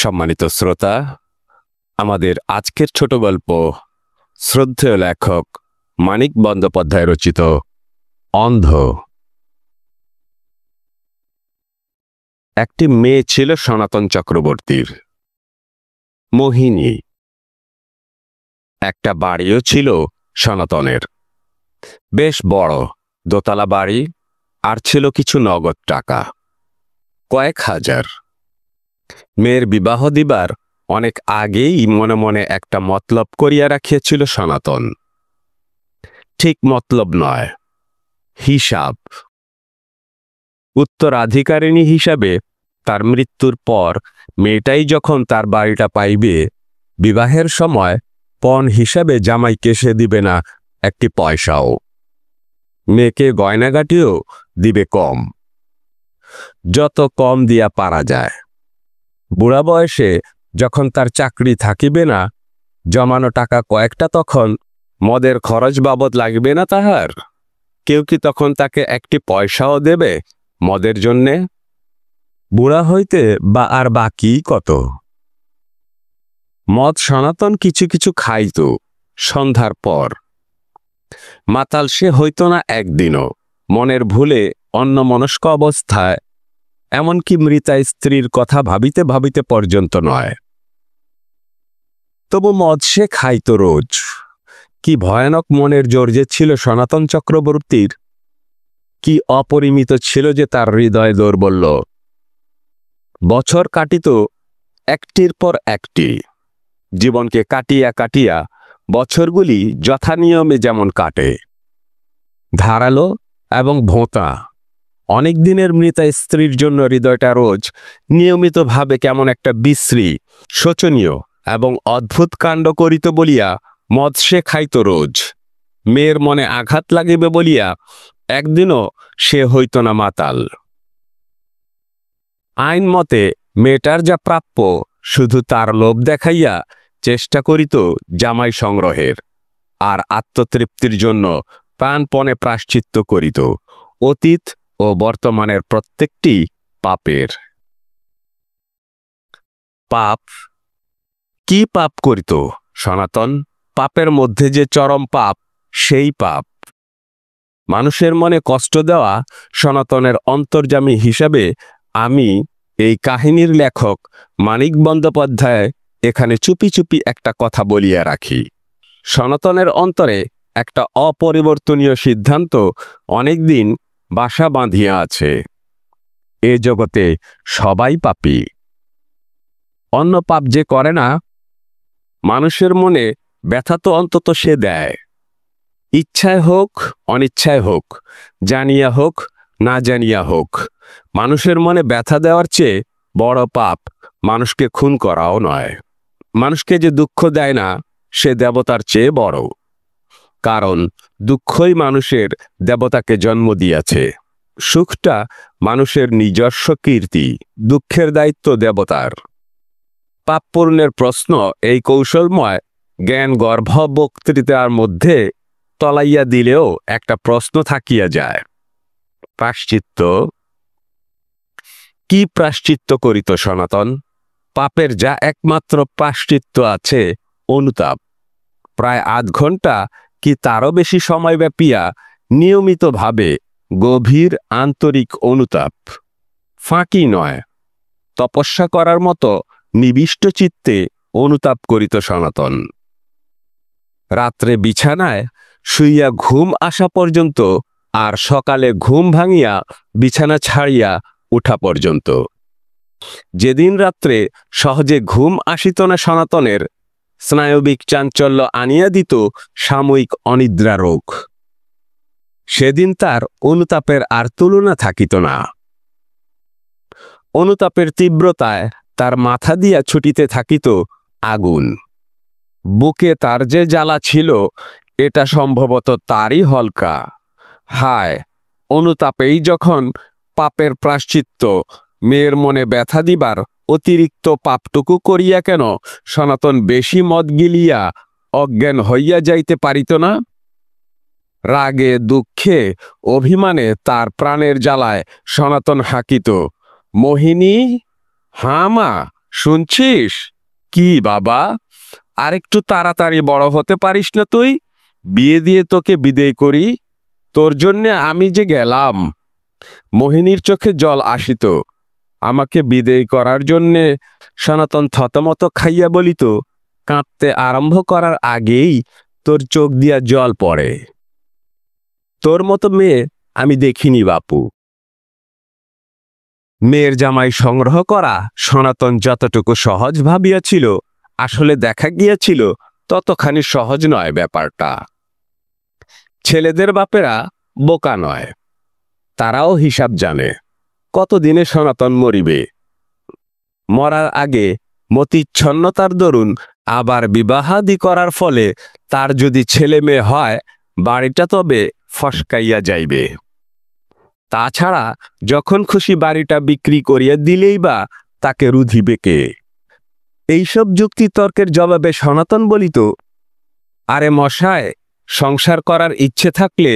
সম্মানিত শ্রোতা, আমাদের আজকের ছোট গল্প শ্রদ্ধেয় লেখক মানিক বন্দ্যোপাধ্যায় রচিত অন্ধ। একটি মেয়ে ছিল সনাতন চক্রবর্তীর, মোহিনী। একটা বাড়িও ছিল সনাতনের, বেশ বড় দোতলা বাড়ি, আর ছিল কিছু নগদ টাকা, কয়েক হাজার। মেয়ের বিবাহ দিবার অনেক আগেই মনে মনে একটা মতলব করিয়া রাখিয়াছিল সনাতন। ঠিক মতলব নয়, হিসাব। উত্তরাধিকারিণী হিসাবে তার মৃত্যুর পর মেয়েটাই যখন তার বাড়িটা পাইবে, বিবাহের সময় পণ হিসাবে জামাইকে সে দিবে না একটি পয়সাও। মেয়েকে গয়নাগাটিও দিবে কম, যত কম দিয়া পারা যায়। বুড়া বয়সে যখন তার চাকরি থাকিবে না, জমানো টাকা কয়েকটা তখন মদের খরচ বাবদ লাগবে না তাহার? কেউ কি তখন তাকে একটি পয়সাও দেবে মদের জন্যে? বুড়া হইতে বা আর বাকি কত? মদ সনাতন কিছু কিছু খাইত সন্ধ্যার পর। মাতাল সে হইত না একদিনও, মনের ভুলে অন্যমনস্ক অবস্থায়, এমনকি মৃতা স্ত্রীর কথা ভাবিতে ভাবিতে পর্যন্ত নয়। তবু মদ সে খাইত রোজ। কি ভয়ানক মনের জোর যে ছিল সনাতন চক্রবর্তীর! কি অপরিমিত ছিল যে তার হৃদয় দৌর্বল্য! বছর কাটিত একটির পর একটি। জীবনকে কাটিয়া কাটিয়া বছরগুলি যথানিয়মে যেমন কাটে, ধারালো এবং ভোঁতা। অনেক দিনের মৃতা স্ত্রীর জন্য হৃদয়টা রোজ নিয়মিতভাবে কেমন একটা বিশ্রী, শোচনীয় এবং অদ্ভুত কাণ্ড করিত বলিয়া মদ সে খাইত রোজ। মেয়ের মনে আঘাত লাগিবে বলিয়া একদিনও সে হইত না মাতাল। আইন মতে মেয়েটার যা প্রাপ্য, শুধু তার লোভ দেখাইয়া চেষ্টা করিত জামাই সংগ্রহের, আর আত্মতৃপ্তির জন্য প্রাণপণে প্রায়শ্চিত্ত করিত অতীত ও বর্তমানের প্রত্যেকটি পাপের। পাপ? কি পাপ করিত সনাতন? পাপের মধ্যে যে চরম পাপ, সেই পাপ। মানুষের মনে কষ্ট দেওয়া সনাতনের অন্তর্যামী হিসাবে আমি, এই কাহিনীর লেখক মানিক বন্দ্যোপাধ্যায়, এখানে চুপি চুপি একটা কথা বলিয়া রাখি। সনাতনের অন্তরে একটা অপরিবর্তনীয় সিদ্ধান্ত অনেকদিন বাসা বাঁধিয়া আছে: এ জগতে সবাই পাপী। অন্য পাপ যে করে না, মানুষের মনে ব্যথা তো অন্তত সে দেয়। ইচ্ছায় হোক অনিচ্ছায় হোক, জানিয়া হোক না জানিয়া হোক, মানুষের মনে ব্যথা দেওয়ার চেয়ে বড় পাপ মানুষকে খুন করাও নয়। মানুষকে যে দুঃখ দেয় না, সে দেবতার চেয়ে বড়। কারণ দুঃখই মানুষের দেবতাকে জন্ম দিয়াছে। সুখটা মানুষের নিজস্ব কীর্তি, দুঃখের দায়িত্ব দেবতার। পাপ পূর্ণের প্রশ্ন এই কৌশলময় জ্ঞান গর্ভ বক্তৃতার মধ্যে তলাইয়া দিলেও একটা প্রশ্ন থাকিয়া যায়: প্রায়শ্চিত্ত? কি প্রায়শ্চিত্ত করিত সনাতন? পাপের যা একমাত্র প্রায়শ্চিত্ত আছে, অনুতাপ। প্রায় আধ ঘন্টা কি তারও বেশি সময় ব্যাপিয়া নিয়মিতভাবে গভীর আন্তরিক অনুতাপ। ফাঁকি নয়, তপস্যা করার মতো নিবিষ্ট চিত্তে অনুতাপ করিত সনাতন। রাত্রে বিছানায় শুইয়া ঘুম আসা পর্যন্ত, আর সকালে ঘুম ভাঙিয়া বিছানা ছাড়িয়া উঠা পর্যন্ত। যেদিন রাত্রে সহজে ঘুম আসিত না সনাতনের, স্নায়বিক চাঞ্চল্য আনিয়া দিত সাময়িক অনিদ্রা রোগ, সেদিন তার অনুতাপের আর তুলনা থাকিত না। অনুতাপের তীব্রতায় তার মাথা দিয়া ছুটিতে থাকিত আগুন। বুকে তার যে জ্বালা ছিল, এটা সম্ভবত তারই হলকা। হায়, অনুতাপেই যখন পাপের প্রায়শ্চিত্ত, মেয়ের মনে ব্যথা দিবার অতিরিক্ত পাপটুকু করিয়া কেন সনাতন বেশি মদ গিলিয়া অজ্ঞান হইয়া যাইতে পারিত না? রাগে, দুঃখে, অভিমানে তার প্রাণের জ্বালায় সনাতন হাকিত: মোহিনী, হাঁ মা, শুনছিস? কি বাবা, আরেকটু তাড়াতাড়ি বড় হতে পারিস না তুই? বিয়ে দিয়ে তোকে বিদেয় করি। তোর জন্যে আমি যে গেলাম। মোহিনীর চোখে জল আসিত। আমাকে বিদেয় করার জন্যে সনাতন থতমত খাইয়া বলিত, কাঁদতে আরম্ভ করার আগেই তোর চোখ দিয়া জল পড়ে। তোর মতো মেয়ে আমি দেখিনি বাপু। মেয়ের জামাই সংগ্রহ করা সনাতন যতটুকু সহজ ভাবিয়াছিল, আসলে দেখা গিয়াছিল ততখানি সহজ নয় ব্যাপারটা। ছেলেদের বাপেরা বোকা নয়, তারাও হিসাব জানে কতদিনে সনাতন মরিবে। মরার আগে মতিচ্ছন্নতার দরুন আবার বিবাহাদি করার ফলে তার যদি ছেলে মেয়ে হয়, বাড়িটা তবে ফসকাইয়া যাইবে। তাছাড়া যখন খুশি বাড়িটা বিক্রি করিয়া দিলেই বা তাকে রুধিবে কে? এইসব যুক্তি তর্কের জবাবে সনাতন বলিত, আরে মশায়, সংসার করার ইচ্ছে থাকলে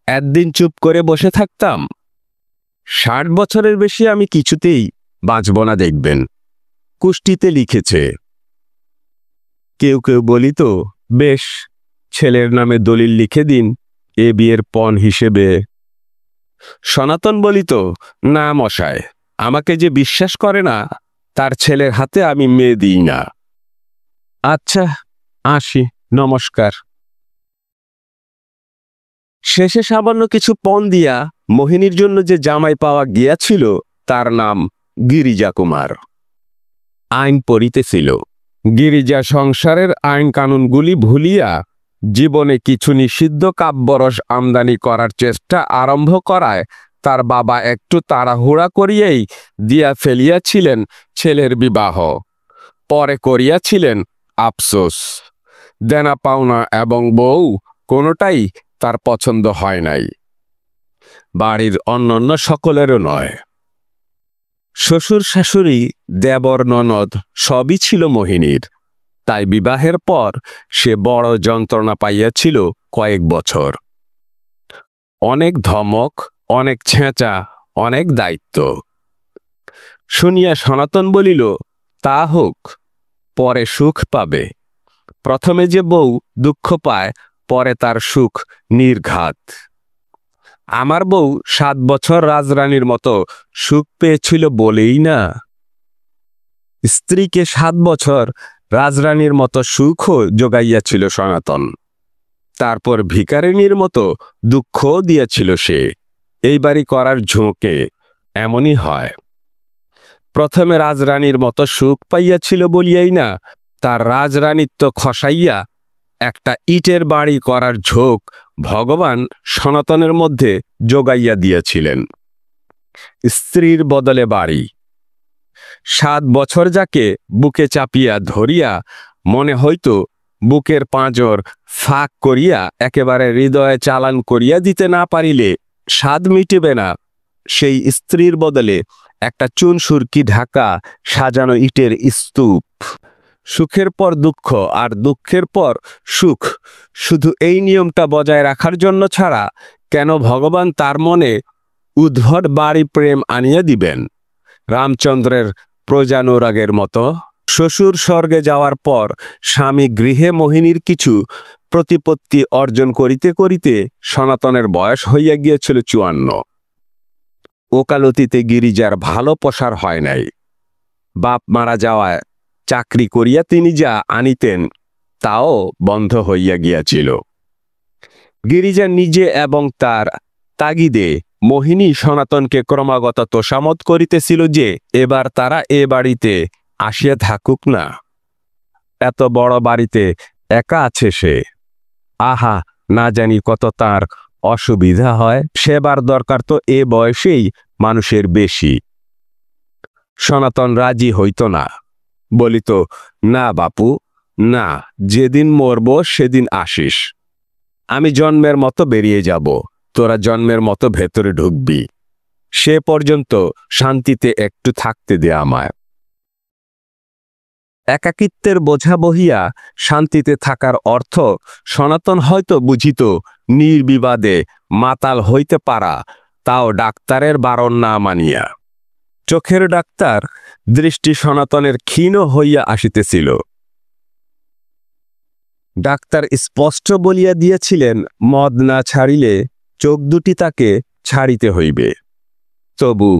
একদিন চুপ করে বসে থাকতাম। 60 বছরের বেশি আমি কিছুতেই বাঁচব না দেখবেন, কুষ্টিতে লিখেছে। কেউ কেউ বলিত, বেশ, ছেলের নামে দলিল লিখে দিন এ বিয়ের পণ হিসেবে। সনাতন বলিত, না মশায়, আমাকে যে বিশ্বাস করে না তার ছেলের হাতে আমি মেয়ে দিই না। আচ্ছা, আসি, নমস্কার। শেষে সামান্য কিছু পণ দিয়া মোহিনীর জন্য যে জামাই পাওয়া গিয়াছিল তার নাম গিরিজা কুমার। আইন পড়িতেছিল। গিরিজা সংসারের আইন কানুনগুলি ভুলিয়া জীবনে কিছু নিষিদ্ধ কাব্যরস আমদানি করার চেষ্টা আরম্ভ করায় তার বাবা একটু তাড়াহুড়া করিয়াই দিয়া ফেলিয়াছিলেন ছেলের বিবাহ। পরে করিয়াছিলেন আফসোস। দেনা পাওনা এবং বউ কোনোটাই তার পছন্দ হয় নাই, বাড়ির অন্যান্য সকলেরও নয়। শ্বশুর শাশুড়ি, দেবর ননদ সবই ছিল মোহিনীর, তাই বিবাহের পর সে বড় যন্ত্রণা পাইয়াছিল কয়েক বছর। অনেক ধমক, অনেক ছেঁচা, অনেক দায়িত্ব। শুনিয়া সনাতন বলিল, তা হোক, পরে সুখ পাবে। প্রথমে যে বউ দুঃখ পায়, পরে তার সুখ নির্ঘাত। আমার বউ 7 বছর রাজরানীর মতো সুখ পেয়েছিল বলেই না। স্ত্রীকে 7 বছর রাজরানীর মতো সুখও যোগাইয়াছিল সনাতন। তারপর ভিখারিনীর মতো দুঃখও দিয়েছিল সে। এই বাড়ি করার ঝোঁকে এমনই হয়। প্রথমে রাজরানীর মতো সুখ পাইয়াছিল বলিয়াই না, তার রাজরানীত্ব খসাইয়া একটা ইটের বাড়ি করার ঝোঁক ভগবান সনাতনের মধ্যে যোগাইয়া দিয়েছিলেন। স্ত্রীর বদলে বাড়ি। 7 বছর যাকে বুকে চাপিয়া ধরিয়া মনে হইত বুকের পাঁজর ফাঁক করিয়া একেবারে হৃদয়ে চালান করিয়া দিতে না পারিলে স্বাদ মিটিবে না, সেই স্ত্রীর বদলে একটা চুন সুরকি ঢাকা সাজানো ইটের স্তূপ। সুখের পর দুঃখ আর দুঃখের পর সুখ, শুধু এই নিয়মটা বজায় রাখার জন্য ছাড়া কেন ভগবান তার মনে উদ্ভট বাড়ি প্রেম আনিয়া দিবেন? রামচন্দ্রের প্রজানুরাগের মতো। শ্বশুর স্বর্গে যাওয়ার পর স্বামী গৃহে মোহিনীর কিছু প্রতিপত্তি অর্জন করিতে করিতে সনাতনের বয়স হইয়া গিয়েছিল 54। ওকালতিতে গিরিজার ভালো প্রসার হয় নাই। বাপ মারা যাওয়ায় চাকরি করিয়া তিনি যা আনিতেন তাও বন্ধ হইয়া গিয়াছিল। গিরিজা নিজে এবং তার তাগিদে মোহিনী সনাতনকে ক্রমাগত তোষামত করিতেছিল যে এবার তারা এ বাড়িতে আসিয়া থাকুক না। এত বড় বাড়িতে একা আছে সে। আহা, না জানি কত তার অসুবিধা হয়। সেবার দরকার তো এ বয়সেই মানুষের বেশি। সনাতন রাজি হইত না, বলিত, না বাপু, না, যেদিন মরব সেদিন আসিস। আমি জন্মের মতো বেরিয়ে যাব, তোরা জন্মের মতো ভেতরে ঢুকবি। সে পর্যন্ত শান্তিতে একটু থাকতে দে আমায়। একাকিত্বের বোঝা বহিয়া শান্তিতে থাকার অর্থ সনাতন হয়তো বুঝিত নির্বিবাদে মাতাল হইতে পারা, তাও ডাক্তারের বারণ না মানিয়া। চোখের ডাক্তার দৃষ্টি সনাতনের ক্ষীণ হইয়া আসিতেছিল। ডাক্তার স্পষ্ট বলিয়া দিয়াছিলেন, মদ না ছাড়িলে চোখ দুটি তাকে ছাড়িতে হইবে। তবু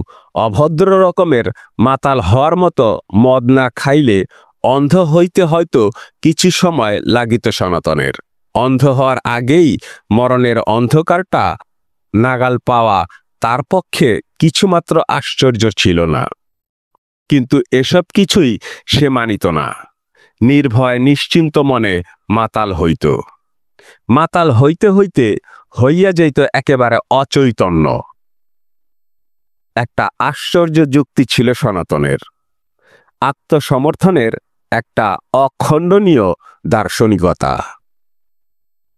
অভদ্র রকমের মাতাল হওয়ার মতো মদ না খাইলে অন্ধ হইতে হয়তো কিছু সময় লাগিত সনাতনের। অন্ধ হওয়ার আগেই মরণের অন্ধকারটা নাগাল পাওয়া তার পক্ষে কিছুমাত্র আশ্চর্য ছিল না। কিন্তু এসব কিছুই সে মানিত না। নির্ভয় নিশ্চিন্ত মনে মাতাল হইত। মাতাল হইতে হইতে হইয়া যাইত একেবারে অচৈতন্য। একটা আশ্চর্য যুক্তি ছিল সনাতনের। আত্মসমর্থনের একটা অখণ্ডনীয় দার্শনিকতা।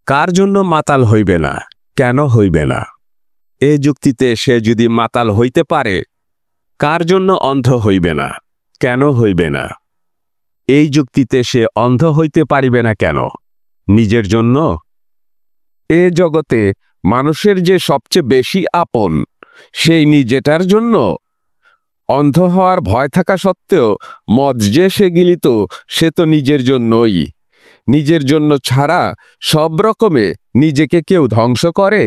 কার জন্য মাতাল হইবে না, কেন হইবে না? এ যুক্তিতে সে যদি মাতাল হইতে পারে, কার জন্য অন্ধ হইবে না, কেন হইবে না? এই যুক্তিতে সে অন্ধ হইতে পারিবে না কেন? নিজের জন্য? এ জগতে মানুষের যে সবচেয়ে বেশি আপন, সেই নিজেটার জন্য। অন্ধ হওয়ার ভয় থাকা সত্ত্বেও মদ যে সে গিলিত, সে তো নিজের জন্যই। নিজের জন্য ছাড়া সব রকমে নিজেকে কেউ ধ্বংস করে?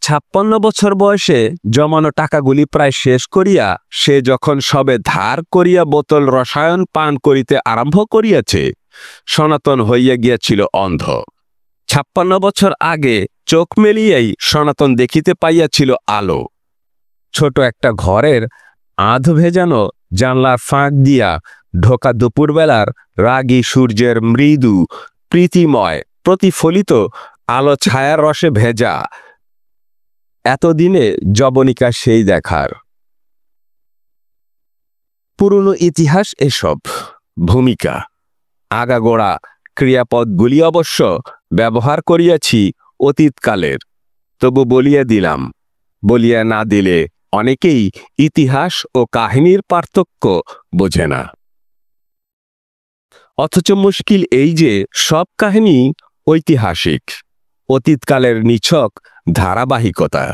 56 বছর বয়সে জমানো টাকাগুলি প্রায় শেষ করিয়া সে যখন সবে ধার করিয়া বোতল রসায়ন পান করিতে আরম্ভ করিয়াছে, সনাতন হইয়া গিয়াছিল অন্ধ। 56 বছর আগে চোখ মেলিয়াই সনাতন দেখিতে পাইয়াছিল আলো। ছোট একটা ঘরের আধ ভেজানো জানলার ফাঁক দিয়া ঢোকা দুপুরবেলার রাগী সূর্যের মৃদু প্রীতিময় প্রতিফলিত আলো ছায়ার রসে ভেজা এতদিনে যবনিকা সেই দেখার। পুরনো ইতিহাস এসব। ভূমিকা, আগাগোড়া ক্রিয়াপদগুলি অবশ্য ব্যবহার করিয়াছি অতীতকালের। তবু বলিয়া দিলাম, বলিয়া না দিলে অনেকেই ইতিহাস ও কাহিনীর পার্থক্য বোঝে না। অথচ মুশকিল এই যে সব কাহিনী ঐতিহাসিক, অতীতকালের নিছক ধারাবাহিকতা।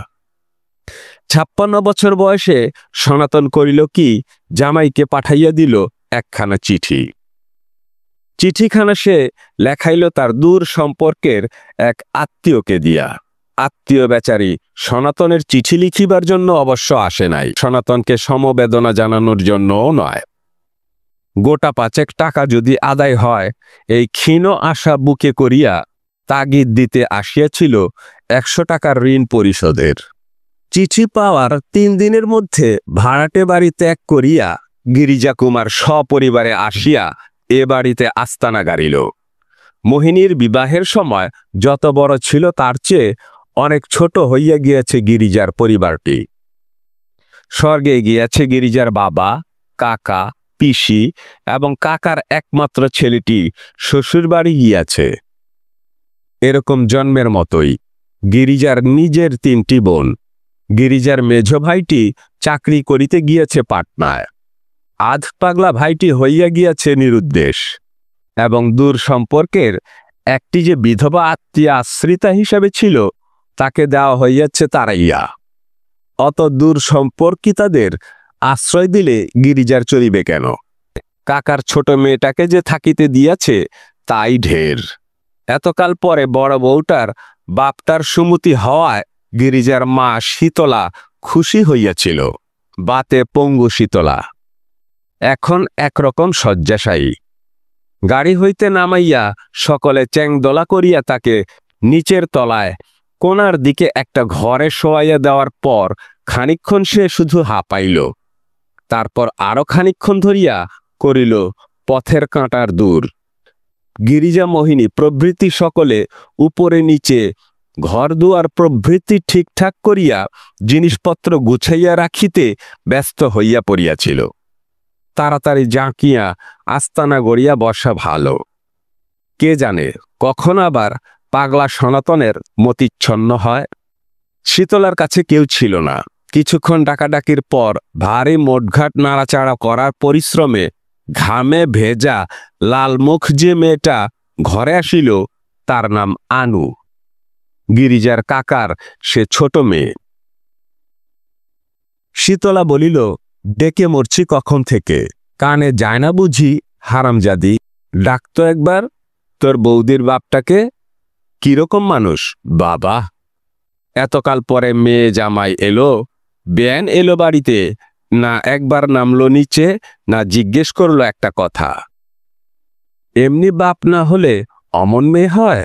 56 বছর বয়সে সনাতন করিল কি, জামাইকে পাঠাইয়া দিল একখানা চিঠি। চিঠিখানা সে লেখাইল তার দূর সম্পর্কের এক আত্মীয়কে দিয়া। আত্মীয় বেচারি সনাতনের চিঠি লিখিবার জন্য অবশ্য আসে নাই, সনাতনকে সমবেদনা জানানোর জন্যও নয়। গোটা 5 টাকা যদি আদায় হয়, এই ক্ষীণ আশা বুকে করিয়া তাগিদ দিতে আসিয়াছিল 100 টাকার ঋণ পরিশোধের। চিঠি পাওয়ার 3 দিনের মধ্যে ভাড়াটে বাড়ি ত্যাগ করিয়া গিরিজা কুমার সপরিবারে আসিয়া এ বাড়িতে আস্তানা গাড়িল। মোহিনীর বিবাহের সময় যত বড় ছিল তার চেয়ে অনেক ছোট হইয়া গিয়াছে গিরিজার পরিবারটি। স্বর্গে গিয়াছে গিরিজার বাবা, কাকা, পিসি এবং কাকার একমাত্র ছেলেটি শ্বশুরবাড়ি গিয়াছে। এরকম জন্মের মতোই গিরিজার নিজের 3টি বোন। গিরিজার মেঝ ভাইটি চাকরি করিতে গিয়েছে পাটনায়। আধ পাগলা ভাইটি হইয়া গিয়াছে নিরুদ্দেশ, এবং দূর সম্পর্কের একটি যে বিধবা আত্মীয় আশ্রিতা হিসাবে ছিল, তাকে দেওয়া হইয়াছে তাড়াইয়া। অত দূর সম্পর্কিতাদের আশ্রয় দিলে গিরিজার চলিবে কেন? কাকার ছোট মেয়েটাকে যে থাকিতে দিয়াছে, তাই ঢের। এতকাল পরে বড় বউটার বাপটার সুমতি হওয়ায় গিরিজার মা শীতলা খুশি হইয়াছিল। বাতে পঙ্গু শীতলা এখন একরকম শয্যাশায়ী। গাড়ি হইতে নামাইয়া সকলে চ্যাংদোলা করিয়া তাকে নিচের তলায় কোণার দিকে একটা ঘরে শোয়াইয়া দেওয়ার পর খানিকক্ষণ সে শুধু হাঁপাইল। তারপর আরো খানিকক্ষণ ধরিয়া করিল পথের কাঁটার দূর। গিরিজা মোহিনী প্রভৃতি সকলে উপরে নিচে ঘর দুয়ার প্রভৃতি ঠিকঠাক করিয়া জিনিসপত্র গুছাইয়া রাখিতে ব্যস্ত হইয়া পড়িয়াছিল। তাড়াতাড়ি জাঁকিয়া আস্তানা গড়িয়া বসা ভালো। কে জানে কখন আবার পাগলা সনাতনের মতিচ্ছন্ন হয়। শীতলার কাছে কেউ ছিল না। কিছুক্ষণ ডাকাডাকির পর ভারী মোটঘাট নাড়াচাড়া করার পরিশ্রমে ঘামে ভেজা লালমুখ যে মেয়েটা ঘরে আসিল, তার নাম আনু, গিরিজার কাকার সে ছোট মেয়ে। শীতলা বলিল, ডেকে মরছি কখন থেকে, কানে যায় না বুঝি হারামজাদি? ডাকতো একবার তোর বৌদির বাপটাকে। কিরকম মানুষ বাবা? এতকাল পরে মেয়ে জামাই এলো, বেয়ান এলো বাড়িতে, না একবার নামলো নিচে, না জিজ্ঞেস করলো একটা কথা। এমনি বাপ না হলে অমন মেয়ে হয়?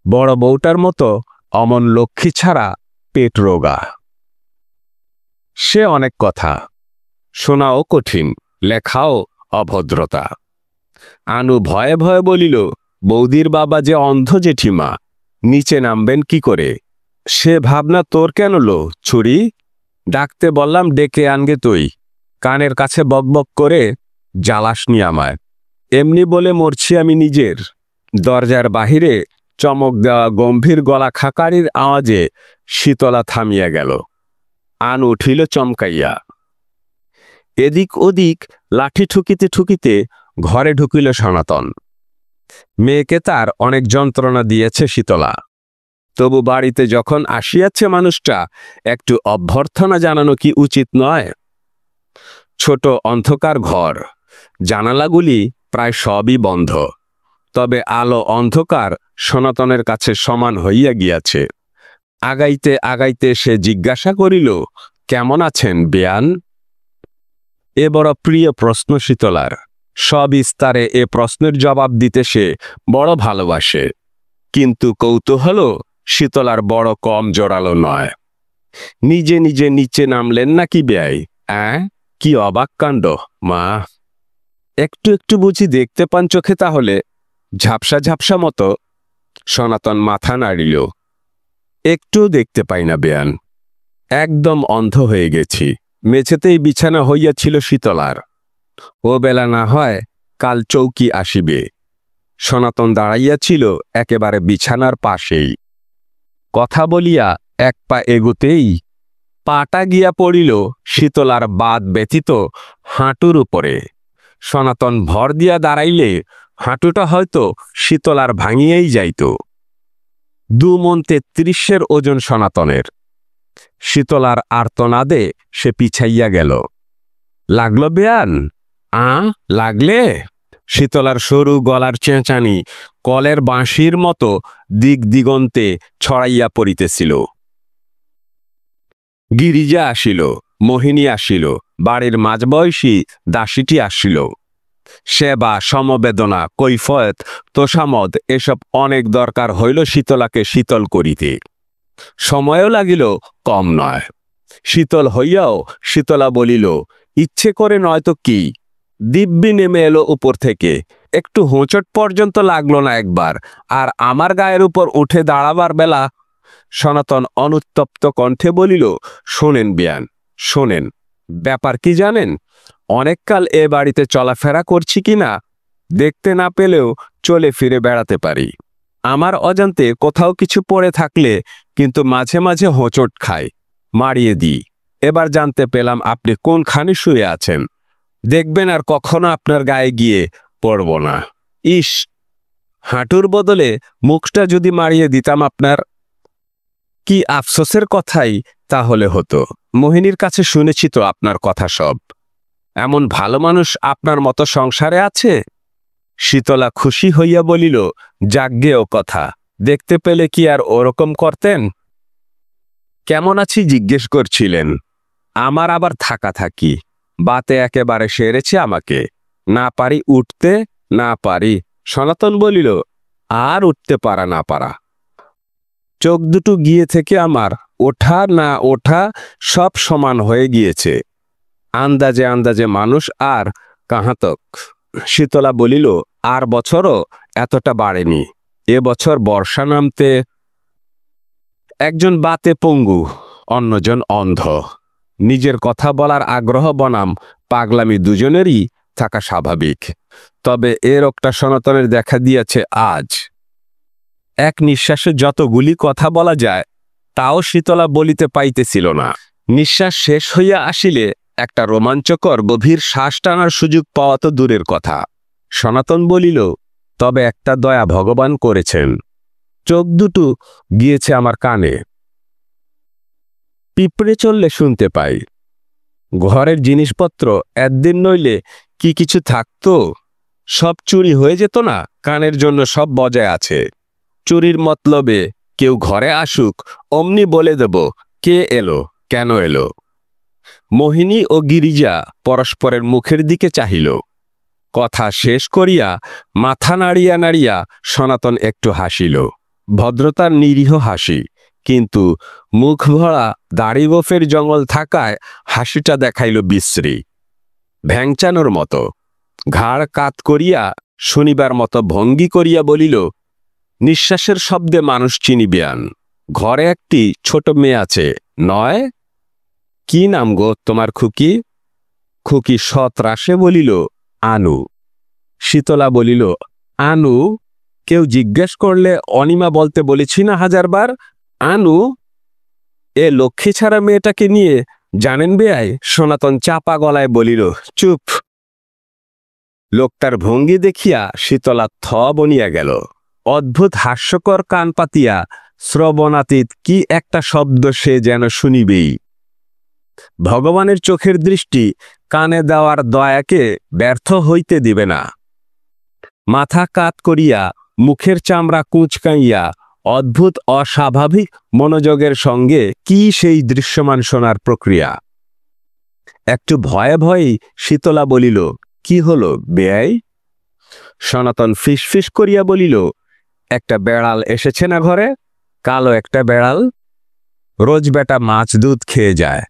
বড় বউটার মতো অমন লক্ষ্মী ছাড়া পেট রোগা। সে অনেক কথা, শোনাও কঠিন, লেখাও অভদ্রতা। আনু ভয়ে ভয়ে বলিল, বৌদির বাবা যে অন্ধ জেঠিমা, নিচে নামবেন কি করে? সে ভাবনা তোর কেন লো ছুরি? ডাকতে বললাম ডেকে আনগে তুই। কানের কাছে বকবক করে জ্বালাসনি আমায়। এমনি বলে মরছি আমি নিজের। দরজার বাহিরে চমক দেওয়া গম্ভীর গলা খাকারির আওয়াজে শীতলা থামিয়া গেল। আন উঠিল চমকাইয়া। এদিক ওদিক লাঠি ঠুকিতে ঠুকিতে ঘরে ঢুকিল সনাতন। মেয়েকে তার অনেক যন্ত্রণা দিয়েছে শীতলা, তবু বাড়িতে যখন আসিয়াছে মানুষটা, একটু অভ্যর্থনা জানানো কি উচিত নয়? ছোট অন্ধকার ঘর, জানালাগুলি প্রায় সবই বন্ধ, তবে আলো অন্ধকার সনাতনের কাছে সমান হইয়া গিয়াছে। আগাইতে আগাইতে সে জিজ্ঞাসা করিল, কেমন আছেন বেয়ান? এ বড় প্রিয় প্রশ্ন শীতলার। সবিস্তারে এ প্রশ্নের জবাব দিতে সে বড় ভালোবাসে, কিন্তু কৌতূহল শীতলার বড় কম জোরালো নয়। নিজে নিজে নিচে নামলেন নাকি বেয়াই? কি অবাক কাণ্ড মা! একটু একটু বুঝি দেখতে পান চোখে তাহলে? ঝাপসা ঝাপসা মতো। সনাতন মাথা নাড়িল। একটু দেখতে পাই না বেয়ান, একদম অন্ধ হয়ে গেছি। মেঝেতেই বিছানা হইয়াছিল শীতলার। ও বেলা না হয় কাল চৌকি আসিবে। সনাতন দাঁড়াইয়াছিল একেবারে বিছানার পাশেই। কথা বলিয়া এক পা এগুতেই পাটা গিয়া পড়িল শীতলার বাদ ব্যতীত হাঁটুর উপরে। সনাতন ভর দিয়া দাঁড়াইলে হাঁটুটা হয়তো শীতলার ভাঙিয়েই যাইত। 2 মণ 33 ওজন সনাতনের। শীতলার আর্তনাদে সে পিছাইয়া গেল। লাগলো বেয়ান? লাগলে? শীতলার সরু গলার চেঁচানি কলের বাঁশির মতো দিক দিগন্তে ছড়াইয়া পড়িতেছিল। গিরিজা আসিল, মোহিনী আসিল, বাড়ির মাঝবয়সী দাসীটি আসিল। সেবা, সমবেদনা, কৈফয়ত, তোষামদ এসব অনেক দরকার হইল শীতলাকে শীতল করিতে। সময়ও লাগিল কম নয়। শীতল হইয়াও শীতলা বলিল, ইচ্ছে করে নয়তো কি? দিব্যি নেমে এলো উপর থেকে, একটু হোঁচট পর্যন্ত লাগলো না একবার, আর আমার গায়ের উপর উঠে দাঁড়াবার বেলা। সনাতন অনুত্তপ্ত কণ্ঠে বলিল, শোনেন বেয়ান, শোনেন। ব্যাপার কি জানেন? অনেককাল এ বাড়িতে চলাফেরা করছি কিনা, দেখতে না পেলেও চলে ফিরে বেড়াতে পারি। আমার অজান্তে কোথাও কিছু পড়ে থাকলে কিন্তু মাঝে মাঝে হোঁচট খায়, মারিয়ে দিই। এবার জানতে পেলাম আপনি কোনখানে শুয়ে আছেন। দেখবেন আর কখনো আপনার গায়ে গিয়ে পড়ব না। ইস, হাঁটুর বদলে মুখটা যদি মারিয়ে দিতাম আপনার! কি আফসোসের কথাই তাহলে হতো। মোহিনীর কাছে শুনেছি তো আপনার কথা সব। এমন ভালো মানুষ আপনার মতো সংসারে আছে? শীতলা খুশি হইয়া বলিল, যাগ্গে ও কথা, দেখতে পেলে কি আর ওরকম করতেন? কেমন আছি জিজ্ঞেস করছিলেন? আমার আবার থাকা থাকি, বাতে একেবারে সেরেছে আমাকে। না পারি উঠতে, না পারি। সনাতন বলিল, আর উঠতে পারা না পারা, চোখ দুটো গিয়ে থেকে আমার ওঠা না ওঠা সব সমান হয়ে গিয়েছে। আন্দাজে আন্দাজে মানুষ আর কাহাতক। শীতলা বলিল, আর বছরও এতটা বাড়েনি। এবছর বর্ষা নামতে। একজন বাতে পঙ্গু, অন্যজন অন্ধ। নিজের কথা বলার আগ্রহ বনাম পাগলামি দুজনেরই থাকা স্বাভাবিক, তবে এ রোগটা সনাতনের দেখা দিয়েছে আজ। এক নিঃশ্বাসে যতগুলি কথা বলা যায় তাও শীতলা বলিতে পাইতেছিল না। নিঃশ্বাস শেষ হইয়া আসিলে একটা রোমাঞ্চকর গভীর শ্বাস টানার সুযোগ পাওয়া তো দূরের কথা। সনাতন বলিল, তবে একটা দয়া ভগবান করেছেন, চোখ দুটো গিয়েছে আমার কানে। পিঁপড়ে চললে শুনতে পাই, ঘরের জিনিসপত্র একদিন নইলে কি কিছু থাকতো? সব চুরি হয়ে যেত না? কানের জন্য সব বজায় আছে। চুরির মতলবে কেউ ঘরে আসুক, অমনি বলে দেব কে এলো, কেন এলো। মোহিনী ও গিরিজা পরস্পরের মুখের দিকে চাহিল। কথা শেষ করিয়া মাথা নাড়িয়া নাড়িয়া সনাতন একটু হাসিল। ভদ্রতার নিরীহ হাসি, কিন্তু মুখ ভরা দাড়ি গোফের জঙ্গল থাকায় হাসিটা দেখাইল বিশ্রী, ভ্যাংচানোর মতো। ঘাড় কাত করিয়া শুনিবার মতো ভঙ্গি করিয়া বলিল, নিঃশ্বাসের শব্দে মানুষ চিনিবেয়ান। ঘরে একটি ছোট মেয়ে আছে, নয়? কি নাম গো তোমার খুকি? খুকি সৎরাসে বলিল, আনু। শীতলা বলিল, আনু? কেউ জিজ্ঞেস করলে অনিমা বলতে বলেছি না হাজারবার, আনু। এ লক্ষ্মী ছাড়া মেয়েটাকে নিয়ে জানেন বেয়াই? সনাতন চাপা গলায় বলিল, চুপ। লোকটার ভঙ্গি দেখিয়া শীতলা থ বনিয়া গেল। অদ্ভুত হাস্যকর কান পাতিয়া শ্রবণাতীত কি একটা শব্দ সে যেন শুনিবেই। ভগবানের চোখের দৃষ্টি কানে দেওয়ার দয়াকে ব্যর্থ হইতে দিবে না। মাথা কাত করিয়া মুখের চামড়া কুঁচকাইয়া অদ্ভুত অস্বাভাবিক মনোযোগের সঙ্গে কি সেই দৃশ্যমান শোনার প্রক্রিয়া। একটু ভয়ে ভয়েই শীতলা বলিল, কি হলো বেয়াই? সনাতন ফিসফিস করিয়া বলিল, একটা বেড়াল এসেছে না ঘরে, কালো একটা বেড়াল। রোজ বেটা মাছ দুধ খেয়ে যায়,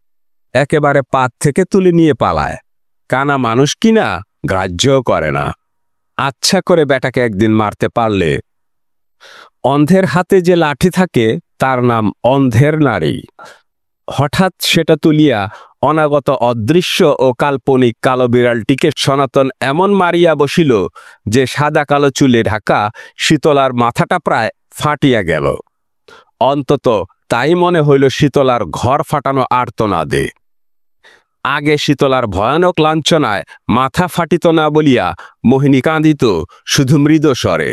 একেবারে পাত থেকে তুলে নিয়ে পালায়। কানা মানুষ কিনা গ্রাহ্যও করে না। আচ্ছা করে বেটাকে একদিন মারতে পারলে। অন্ধের হাতে যে লাঠি থাকে তার নাম অন্ধের নাড়ি। হঠাৎ সেটা তুলিয়া অনাগত অদৃশ্য ও কাল্পনিক কালো বিড়ালটিকে সনাতন এমন মারিয়া বসিল যে সাদা কালো চুলে ঢাকা শীতলার মাথাটা প্রায় ফাটিয়া গেল। অন্তত তাই মনে হইল শীতলার ঘর ফাটানো আর্তনাদে। আগে শীতলার ভয়ানক লাঞ্ছনায় মাথা ফাটিত না বলিয়া মোহিনী কাঁদিত শুধু মৃদু স্বরে।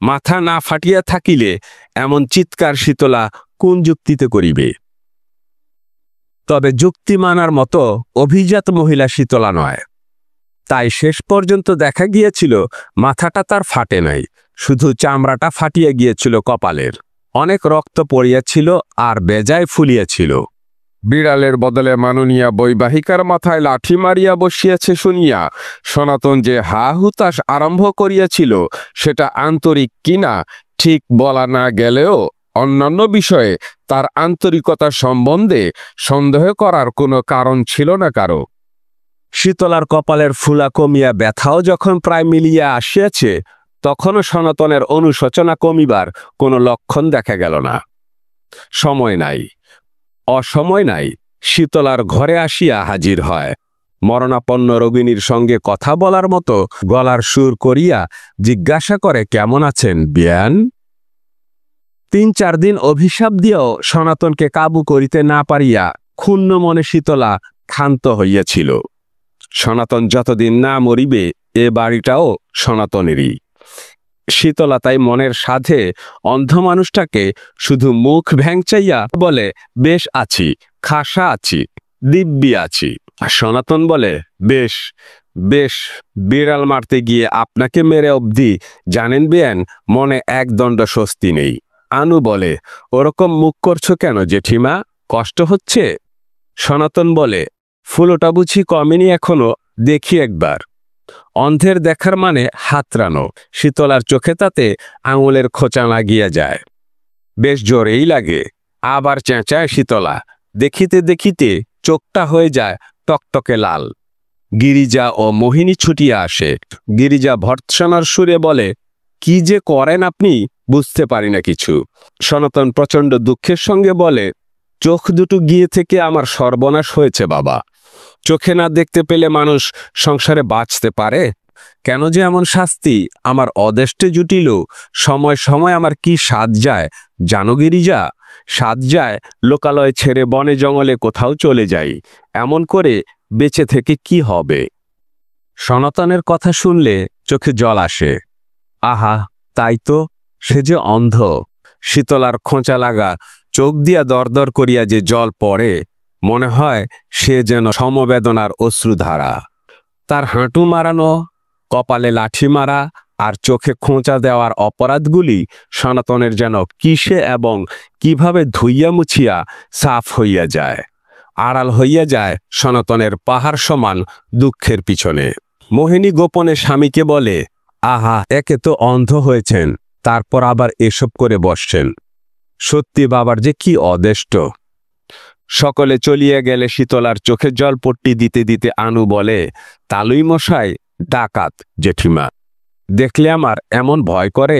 মাথা না ফাটিয়া থাকিলে এমন চিৎকার শীতলা কোন যুক্তিতে করিবে? তবে যুক্তি মানার মতো অভিজাত মহিলা শীতলা নয়। তাই শেষ পর্যন্ত দেখা গিয়েছিল মাথাটা তার ফাটে নাই, শুধু চামড়াটা ফাটিয়া গিয়েছিল কপালের। অনেক রক্ত পড়িয়াছিল আর বেজায় ফুলিয়াছিল। বিড়ালের বদলে মাননীয়া বৈবাহিকার মাথায় লাঠি মারিয়া বসিয়াছে শুনিয়া সনাতন যে হা হুতাশ আরম্ভ করিয়াছিল সেটা আন্তরিক কিনা ঠিক বলা না গেলেও অন্যান্য বিষয়ে তার আন্তরিকতা সম্বন্ধে সন্দেহ করার কোনো কারণ ছিল না কারো। শীতলার কপালের ফুলা কমিয়া ব্যথাও যখন প্রায় মিলিয়া আসিয়াছে, তখনও সনাতনের অনুশোচনা কমিবার কোনো লক্ষণ দেখা গেল না। সময় নাই, অসময় নাই, শীতলার ঘরে আসিয়া হাজির হয়। মরণাপন্ন রোগিনীর সঙ্গে কথা বলার মতো গলার সুর করিয়া জিজ্ঞাসা করে, কেমন আছেন বিয়ান? 3-4 দিন অভিশাপ দিয়েও সনাতনকে কাবু করিতে না পারিয়া ক্ষুণ্ণ মনে শীতলা ক্ষান্ত হইয়াছিল। সনাতন যতদিন না মরিবে এ বাড়িটাও সনাতনেরই। শীতলা তাই মনের সাধে অন্ধ মানুষটাকে শুধু মুখ ভ্যাংচাইয়া বলে, বেশ আছি, খাসা আছি, দিব্যি আছি। আর সনাতন বলে, বেশ বেশ, বিড়াল মারতে গিয়ে আপনাকে মেরে অবধি জানেন বেয়ান মনে একদণ্ড স্বস্তি নেই। আনু বলে, ওরকম মুখ করছো কেন জেঠিমা, কষ্ট হচ্ছে? সনাতন বলে, ফুলোটা বুঝি কমেনি এখনো, দেখি একবার। অন্ধের দেখার মানে হাতড়ানো। শীতলার চোখে তাতে আঙুলের খোঁচা লাগিয়া যায়, বেশ জোরেই লাগে। আবার চেঁচায় শীতলা। দেখিতে দেখিতে চোখটা হয়ে যায় টকটকে লাল। গিরিজা ও মোহিনী ছুটিয়া আসে। গিরিজা ভর্ৎসনার সুরে বলে, কি যে করেন আপনি, বুঝতে পারি না কিছু। সনাতন প্রচণ্ড দুঃখের সঙ্গে বলে, চোখ দুটো গিয়ে থেকে আমার সর্বনাশ হয়েছে বাবা। চোখে না দেখতে পেলে মানুষ সংসারে বাঁচতে পারে? কেন যে এমন শাস্তি আমার অদেষ্টে জুটিল? সময় সময় আমার কি সাধ যায় জানো গিরিজা? সাধ যায় লোকালয় ছেড়ে বনে জঙ্গলে কোথাও চলে যাই। এমন করে বেঁচে থেকে কি হবে? সনাতনের কথা শুনলে চোখে জল আসে। আহা, তাই তো, সে যে অন্ধ। শীতলার খোঁচা লাগা চোখ দিয়া দরদর করিয়া যে জল পড়ে, মনে হয় সে যেন সমবেদনার অশ্রুধারা। তার হাঁটু মারানো, কপালে লাঠি মারা আর চোখে খোঁচা দেওয়ার অপরাধগুলি সনাতনের যেন কিসে এবং কিভাবে ধুইয়া মুছিয়া সাফ হইয়া যায়, আড়াল হইয়া যায় সনাতনের পাহাড় সমান দুঃখের পিছনে। মোহিনী গোপনে স্বামীকে বলে, আহা, একে তো অন্ধ হয়েছেন, তারপর আবার এসব করে বসছেন। সত্যি বাবার যে কি অদেষ্ট। সকলে চলিয়া গেলে শীতলার চোখে জলপট্টি দিতে দিতে আনু বলে, তালুই মশাই ডাকাত জেঠিমা, দেখলে আমার এমন ভয় করে।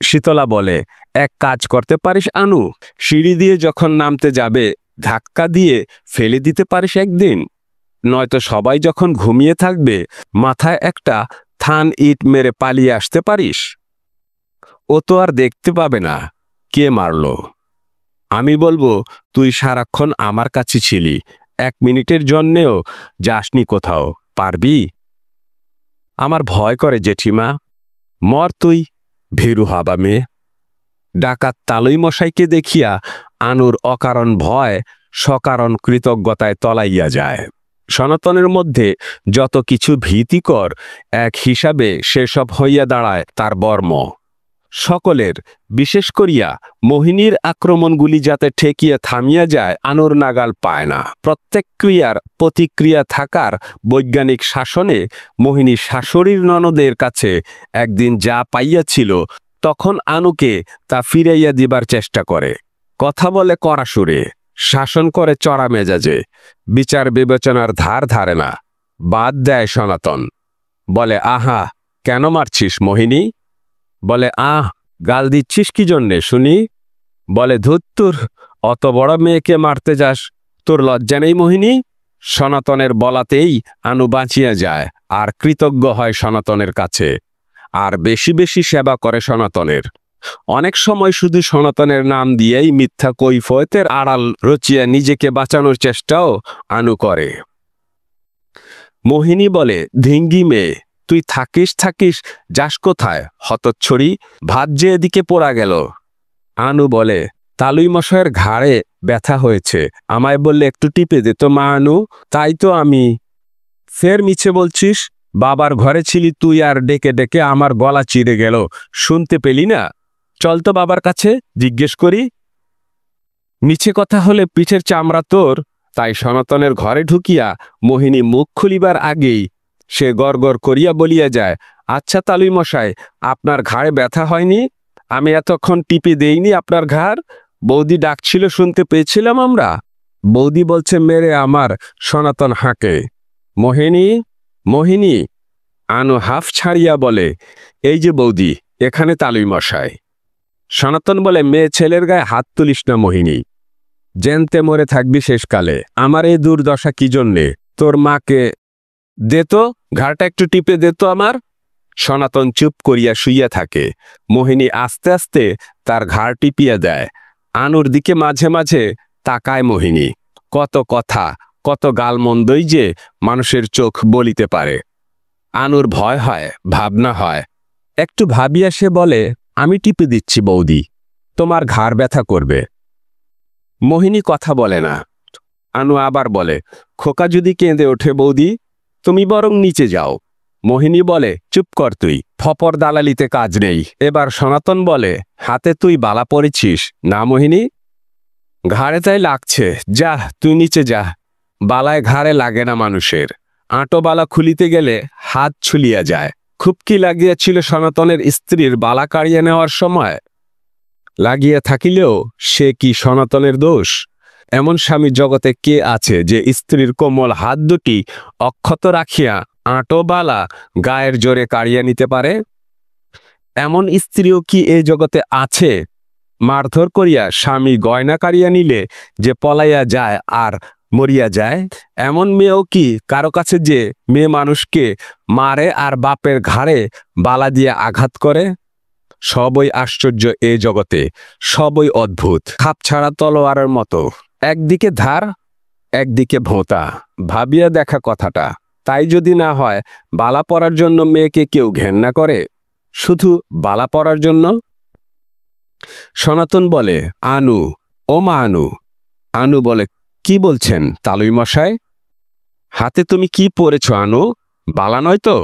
শীতলা বলে, এক কাজ করতে পারিস আনু, সিঁড়ি দিয়ে যখন নামতে যাবে ধাক্কা দিয়ে ফেলে দিতে পারিস একদিন, নয়তো সবাই যখন ঘুমিয়ে থাকবে মাথায় একটা থান ইট মেরে পালিয়ে আসতে পারিস। ও তো আর দেখতে পাবে না কে মারল। আমি বলবো তুই সারাক্ষণ আমার কাছে ছিলি, 1 মিনিটের জন্যেও যাসনি কোথাও, পারবি? আমার ভয় করে জেঠিমা। মর তুই, ভীরু হাবা মেয়ে। ডাকাত তালুই মশাইকে দেখিয়া আনুর অকারণ ভয় সকারণ কৃতজ্ঞতায় তলাইয়া যায়। সনাতনের মধ্যে যত কিছু ভীতিকর, এক হিসাবে সেসব হইয়া দাঁড়ায় তার বর্ম। সকলের, বিশেষ করিয়া মোহিনীর আক্রমণগুলি যাতে ঠেকিয়া থামিয়া যায় আনুর নাগাল পায় না। প্রত্যেক ক্রিয়ার প্রতিক্রিয়া থাকার বৈজ্ঞানিক শাসনে মোহিনী শাশুড়ির ননদের কাছে একদিন যা পাইয়াছিল, তখন আনুকে তা ফিরাইয়া দিবার চেষ্টা করে। কথা বলে কড়া সুরে, শাসন করে চড়া মেজাজে, বিচার বিবেচনার ধার ধারে না। বাদ দেয় সনাতন, বলে, আহা, কেন মারছিস মোহিনী? বলে, গাল দিচ্ছিস কি জন্যে শুনি? বলে, ধুত্তুর, অত বড় মেয়েকে মারতে যাস, তোর লজ্জা নেই মোহিনী? সনাতনের বলাতেই আনু বাঁচিয়া যায় আর কৃতজ্ঞ হয় সনাতনের কাছে, আর বেশি বেশি সেবা করে সনাতনের। অনেক সময় শুধু সনাতনের নাম দিয়েই মিথ্যা কৈফিয়তের আড়াল রচিয়া নিজেকে বাঁচানোর চেষ্টাও আনু করে। মোহিনী বলে, ধিঙ্গি মেয়ে, তুই থাকিস যাস কোথায় হতচ্ছড়ি? ভাত যে এদিকে পোড়া গেল। আনু বলে, তালুই মশাইয়ের ঘাড়ে ব্যথা হয়েছে, আমায় বললে একটু টিপে দে তো মা আনু, তাই তো আমি। ফের মিছে বলছিস, বাবার ঘরে ছিলি তুই আর ডেকে ডেকে আমার গলা চিরে গেল, শুনতে পেলি না? চল তো বাবার কাছে, জিজ্ঞেস করি। মিছে কথা হলে পিঠের চামড়া তোর। তাই সনাতনের ঘরে ঢুকিয়া মোহিনী মুখ খুলিবার আগেই সে গড়গড় করিয়া বলিয়া যায়, আচ্ছা তালুই মশাই, আপনার ঘাড়ে ব্যথা হয়নি? আমি এতক্ষণ টিপে দেইনি আপনার ঘাড়? বৌদি ডাকছিল, শুনতে পেয়েছিলাম আমরা। বৌদি বলছে মেরে আমার। সনাতন হাঁকে, মোহিনী, মোহিনী। আনু হাফ ছাড়িয়া বলে, এই যে বৌদি, এখানে তালুই মশাই। সনাতন বলে, মেয়ে ছেলের গায়ে হাত তুলিস না মোহিনী, জেনতে মরে থাকবি শেষকালে। আমার এই দুর্দশা কি জন্যে? তোর মাকে দে তো, ঘাড়টা একটু টিপে দে তো আমার। সনাতন চুপ করিয়া শুইয়া থাকে। মোহিনী আস্তে আস্তে তার ঘাড় টিপিয়া দেয়। আনুর দিকে মাঝে মাঝে তাকায় মোহিনী। কত কথা, কত গালমন্দই যে মানুষের চোখ বলিতে পারে। আনুর ভয় হয়, ভাবনা হয়। একটু ভাবিয়া সে বলে, আমি টিপে দিচ্ছি বৌদি, তোমার ঘাড় ব্যথা করবে। মোহিনী কথা বলে না। আনু আবার বলে, খোকা যদি কেঁদে ওঠে বৌদি, তুমি বরং নিচে যাও। মোহিনী বলে, চুপ কর তুই, ফপর দালালিতে কাজ নেই। এবার সনাতন বলে, হাতে তুই বালা পরেছিস না মোহিনী? ঘাড়ে তাই লাগছে, যা তুই নিচে যা। বালায় ঘাড়ে লাগে না মানুষের, আঁটো বালা খুলিতে গেলে হাত ছুলিয়া যায়। খুব কি লাগিয়াছিল সনাতনের স্ত্রীর বালা কাড়িয়ে নেওয়ার সময়? লাগিয়া থাকিলেও সে কি সনাতনের দোষ? এমন স্বামী জগতে কে আছে যে স্ত্রীর কোমল হাত দুটি অক্ষত রাখিয়া আঁটো বালা গায়ের জোরে কাড়িয়া নিতে পারে? এমন স্ত্রীও কি এ জগতে আছে মারধর করিয়া স্বামী গয়না কাড়িয়া নিলে যে পলাইয়া যায় আর মরিয়া যায়? এমন মেয়েও কি কারো কাছে যে মেয়ে মানুষকে মারে আর বাপের ঘাড়ে বালা দিয়ে আঘাত করে? সবই আশ্চর্য এ জগতে, সবই অদ্ভুত, খাপছাড়া তলোয়ারের মতো, একদিকে ধার একদিকে ভোঁতা। ভাবিয়া দেখা কথাটা। তাই যদি না হয় বালা পরার জন্য মেয়েকে কেউ ঘেন্না করে, শুধু বালা পরার জন্য? সনাতন বলে, আনু, ও মা আনু। আনু বলে, কি বলছেন তালুই মশাই? হাতে তুমি কি পরেছ আনু? বালা নয় তো?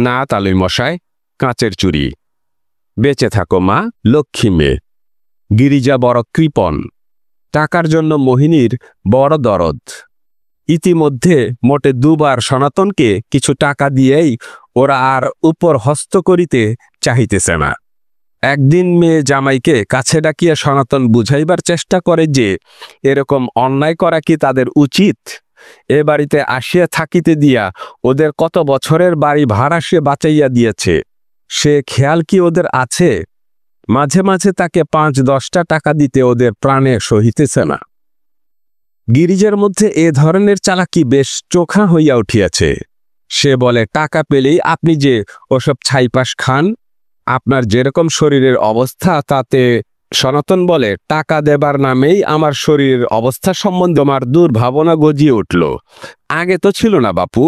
না তালুই মশাই, কাঁচের চুড়ি। বেঁচে থাকো মা, লক্ষ্মী মেয়ে। গিরিজা বড় কৃপণ। টাকার জন্য মোহিনীর বড় দরদ। ইতিমধ্যে মোটে দুবার সনাতনকে কিছু টাকা দিয়েই ওরা আর উপর হস্ত করিতে চাহিতেছে না। একদিন মেয়ে জামাইকে কাছে ডাকিয়া সনাতন বুঝাইবার চেষ্টা করে যে এরকম অন্যায় করা কি তাদের উচিত? এ বাড়িতে আসিয়া থাকিতে দিয়া ওদের কত বছরের বাড়ি ভাড়া সে বাঁচাইয়া দিয়েছে, সে খেয়াল কি ওদের আছে? মাঝে মাঝে তাকে ৫-১০টা টাকা দিতে ওদের প্রাণে সহিতেছে না। গিরিজার মধ্যে এ ধরনের চালাকি বেশ চোখা হইয়া উঠিয়াছে। সে বলে, টাকা পেলেই আপনি যে ওসব ছাইপাশ খান, আপনার যেরকম শরীরের অবস্থা তাতে। সনাতন বলে, টাকা দেবার নামেই আমার শরীরের অবস্থা সম্বন্ধে আমার দুর্ভাবনা গজিয়ে উঠল। আগে তো ছিল না বাপু,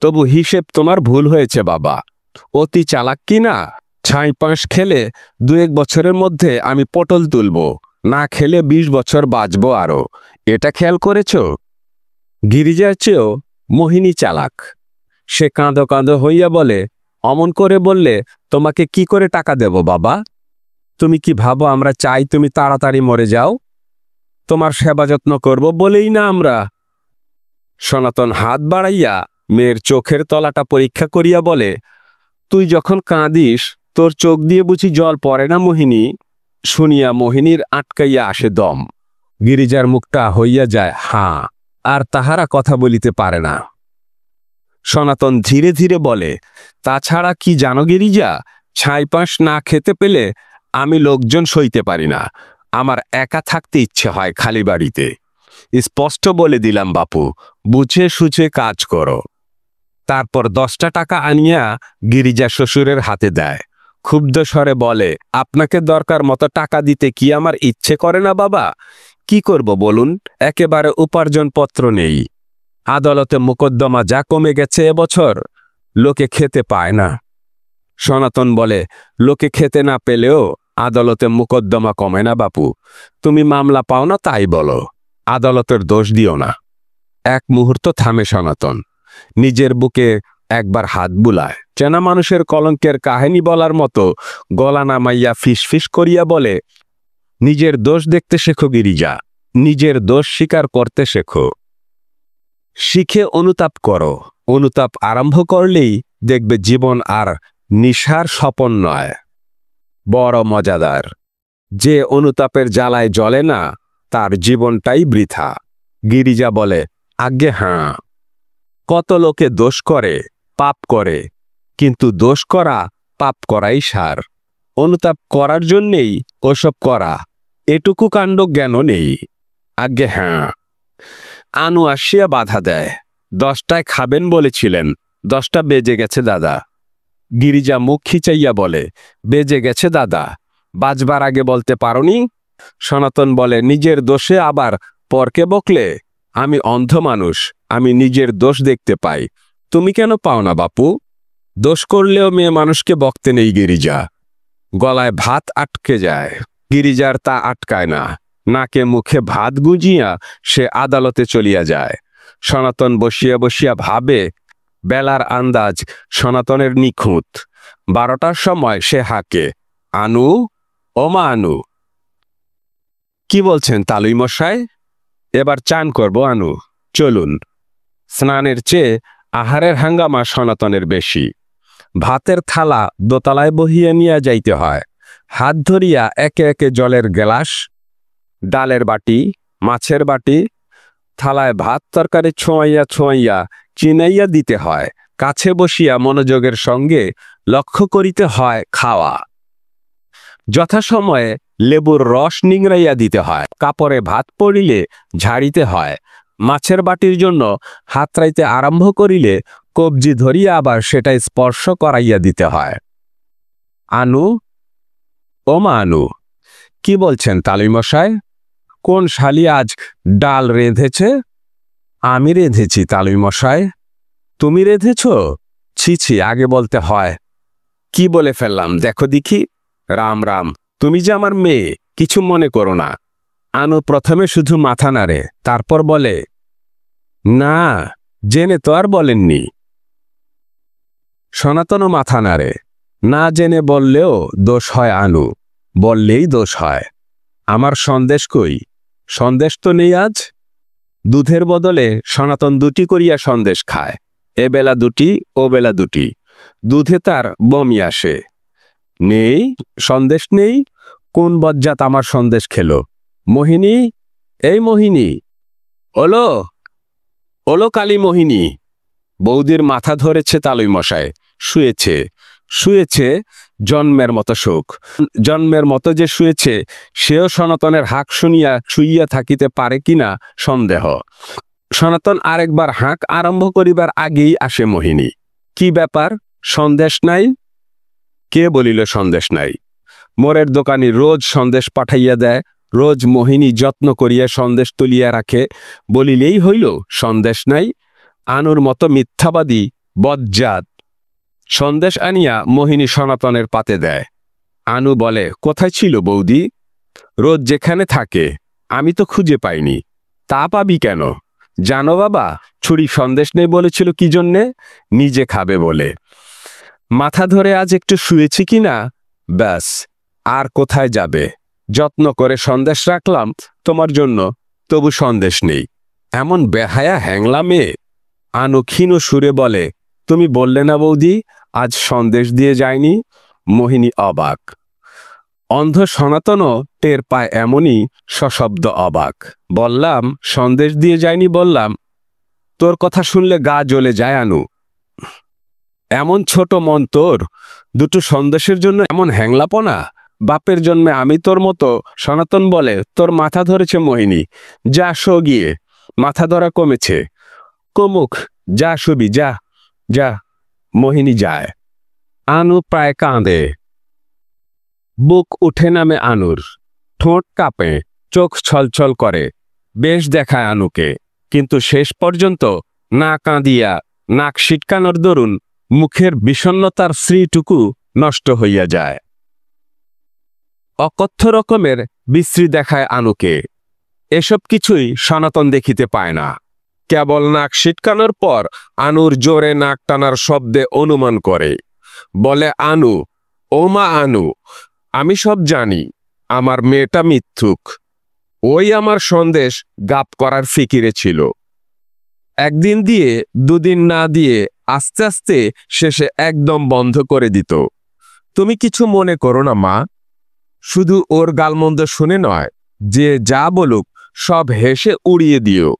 তবু হিসেব তোমার ভুল হয়েছে বাবা। অতি চালাক কি না? ছাইপাশ খেলে ২-১ বছরের মধ্যে আমি পটল তুলব, না খেলে ২০ বছর বাঁচব আরো। এটা খেয়াল করেছ? গিরিজার চেয়েও মোহিনী চালাক। সে কাঁদো কাঁদো হইয়া বলে, অমন করে বললে তোমাকে কি করে টাকা দেব বাবা? তুমি কি ভাবো আমরা চাই তুমি তাড়াতাড়ি মরে যাও? তোমার সেবা যত্ন করব বলেই না আমরা। সনাতন হাত বাড়াইয়া মেয়ের চোখের তলাটা পরীক্ষা করিয়া বলে, তুই যখন কাঁদিস তোর চোখ দিয়ে বুঝি জল পড়ে না মোহিনী? শুনিয়া মোহিনীর আটকাইয়া আসে দম। গিরিজার মুখটা হইয়া যায় হাঁ, আর তাহারা কথা বলিতে পারে না। সনাতন ধীরে ধীরে বলে, তাছাড়া কি জানো গিরিজা, ছাইপাশ না খেতে পেলে আমি লোকজন সইতে পারি না। আমার একা থাকতে ইচ্ছে হয় খালি বাড়িতে। স্পষ্ট বলে দিলাম বাপু, বুঝে সুঝে কাজ করো। তারপর 10টা টাকা আনিয়া গিরিজা শ্বশুরের হাতে দেয়। ক্ষুব্ধ স্বরে বলে, আপনাকে দরকার মতো টাকা দিতে কি আমার ইচ্ছে করে না বাবা? কি করব বলুন, একেবারে উপার্জনপত্র নেই। আদালতে মোকদ্দমা যা কমে গেছে এবছর, লোকে খেতে পায় না। সনাতন বলে, লোকে খেতে না পেলেও আদালতে মোকদ্দমা কমে না বাপু। তুমি মামলা পাও না তাই বলো, আদালতের দোষ দিও না। এক মুহূর্ত থামে সনাতন, নিজের বুকে একবার হাত বুলায়, চেনা মানুষের কলঙ্কের কাহিনী বলার মতো গলা নামাইয়া ফিসফিস করিয়া বলে, নিজের দোষ দেখতে শেখো গিরিজা, নিজের দোষ স্বীকার করতে শেখো। শিখে অনুতাপ করো। অনুতাপ আরম্ভ করলেই দেখবে জীবন আর নিশার স্বপন নয়, বড় মজাদার। যে অনুতাপের জ্বালায় জ্বলে না তার জীবনটাই বৃথা। গিরিজা বলে, আজ্ঞে হাঁ। কত লোকে দোষ করে, পাপ করে, কিন্তু দোষ করা পাপ করাই সার। অনুতাপ করার জন্যেই ওসব করা, এটুকু কাণ্ড জ্ঞানও নেই। আজ্ঞে হ্যাঁ। আনু আসিয়া বাধা দেয়, 10টায় খাবেন বলেছিলেন, 10টা বেজে গেছে দাদা। গিরিজা মুখ খিচাইয়া বলে, বেজে গেছে দাদা, বাজবার আগে বলতে পারোনি? সনাতন বলে, নিজের দোষে আবার পরকে বকলে? আমি অন্ধ মানুষ, আমি নিজের দোষ দেখতে পাই, তুমি কেন পাও না বাপু? দোষ করলেও মেয়ে মানুষকে বকতে নেই গিরিজা। গলায় ভাত আটকে যায়, গিরিজার তা আটকায় না। নাকে মুখে ভাত গুজিয়া সে আদালতে চলিয়া যায়। সনাতন বসিয়া বসিয়া ভাবে, বেলার আন্দাজ সনাতনের নিখুঁত। 12টার সময় সে হাঁকে, আনু, ও মা আনু। কি বলছেন তালুই মশাই? এবার চান করব আনু, চলুন। স্নানের চেয়ে আহারের হাঙ্গামা সনাতনের বেশি। ভাতের থালা দোতলায় বহিয়া নিয়ে যাইতে হয়। হাত ধরিয়া একে একে জলের গ্লাস, ডালের বাটি, মাছের বাটি, থালায় ভাত তরকারি ছোঁয়াইয়া ছোঁয়াইয়া চিনাইয়া দিতে হয়। কাছে বসিয়া মনোযোগের সঙ্গে লক্ষ্য করিতে হয় খাওয়া। যথাসময়ে লেবুর রস নিংড়াইয়া দিতে হয়। কাপড়ে ভাত পড়িলে ঝাড়িতে হয়। মাছের বাটির জন্য হাতড়াইতে আরম্ভ করিলে কবজি ধরিয়া আবার সেটা স্পর্শ করাইয়া দিতে হয়। আনু, ও মা আনু। কি বলছেন তালুই মশাই? কোন শালি আজ ডাল রেঁধেছে? আমি রেঁধেছি তালুই মশাই। তুমি রেঁধেছ? ছি ছি, আগে বলতে হয়। কি বলে ফেললাম দেখো দেখি। রাম রাম, তুমি যে আমার মেয়ে, কিছু মনে করো না। আনু প্রথমে শুধু মাথা নাড়ে, তারপর বলে, না, জেনে তো আর বলেননি। সনাতনও মাথা নাড়ে। না জেনে বললেও দোষ হয় আনু, বললেই দোষ হয়। আমার সন্দেশ কই? সন্দেশ তো নেই আজ। দুধের বদলে সনাতন 2টি করিয়া সন্দেশ খায়, এ বেলা 2টি, ও বেলা 2টি। দুধে তার বমি আসে। নেই, সন্দেশ নেই। কোন বজ্জাত আমার সন্দেশ খেলো? মোহিনী, এই মোহিনী, ওলো, ওলো কালী মোহিনী। বৌদির মাথা ধরেছে তালুই মশাই। শুয়েছে, শুয়েছে, জন্মের মতো সুখ। জন্মের মতো যে শুয়েছে, সেও সনাতনের হাঁক শুনিয়া শুইয়া থাকিতে পারে কিনা সন্দেহ। সনাতন আরেকবার হাঁক আরম্ভ করিবার আগেই আসে মোহিনী। কি ব্যাপার, সন্দেশ নাই? কে বলিল সন্দেশ নাই? মোরের দোকানি রোজ সন্দেশ পাঠাইয়া দেয়, রোজ মোহিনী যত্ন করিয়া সন্দেশ তুলিয়া রাখে, বলিলেই হইল সন্দেশ নাই। আনুর মতো মিথ্যাবাদী বজ্জাত সন্দেশ আনিয়া মোহিনী সনাতনের পাতে দেয়। আনু বলে, কোথায় ছিল বৌদি? রোজ যেখানে থাকে। আমি তো খুঁজে পাইনি। তা পাবি কেন? জানো বাবা, ছুরি সন্দেশ নেই বলেছিল কি জন্যে? নিজে খাবে বলে। মাথা ধরে আজ একটু শুয়েছি কিনা, ব্যাস, আর কোথায় যাবে? যত্ন করে সন্দেশ রাখলাম তোমার জন্য, তবু সন্দেশ নেই। এমন বেহায়া হ্যাংলা মেয়ে। আনু ক্ষীণ সুরে বলে, তুমি বললে না বৌদি আজ সন্দেশ দিয়ে যায়নি? মোহিনী অবাক। অন্ধ সনাতনও টের পায় এমনই সশব্দ অবাক। বললাম সন্দেশ দিয়ে যায়নি বললাম। তোর কথা শুনলে গা জ্বলে যায় আনু। এমন ছোট মন তোর, 2টো সন্দেশের জন্য এমন হ্যাংলাপনা? বাপের জন্মে আমি তোর মতো? সনাতন বলে, তোর মাথা ধরেছে মোহিনী, যা শো গিয়ে। মাথা ধরা কমেছে। কমুক, যা শুবি, যা যা। মোহিনী যায়। আনু প্রায় কাঁদে। বুক উঠে নামে আনুর। ঠোঁট কাঁপে, চোখ ছলছল করে। বেশ দেখায় আনুকে, কিন্তু শেষ পর্যন্ত না কাঁদিয়া নাক সিটকানোর দরুন মুখের বিষণ্ণতার শ্রীটুকু নষ্ট হইয়া যায়। অকথ্য রকমের বিশ্রী দেখায় আনুকে। এসব কিছুই সনাতন দেখিতে পায় না। কেবল নাক সিটকানোর পর আনুর জোরে নাক টানার শব্দে অনুমান করে। বলে, আনু, ও মা আনু, আমি সব জানি। আমার মেয়েটা মিথ্যুক। ওই আমার সন্দেশ গাপ করার ফিকিরে ছিল। একদিন দিয়ে 2 দিন না দিয়ে আস্তে আস্তে শেষে একদম বন্ধ করে দিত। তুমি কিছু মনে করো না মা। শুধু ওর গালমন্দ শুনে নয়, যে যা বলুক সব হেসে উড়িয়ে দিও।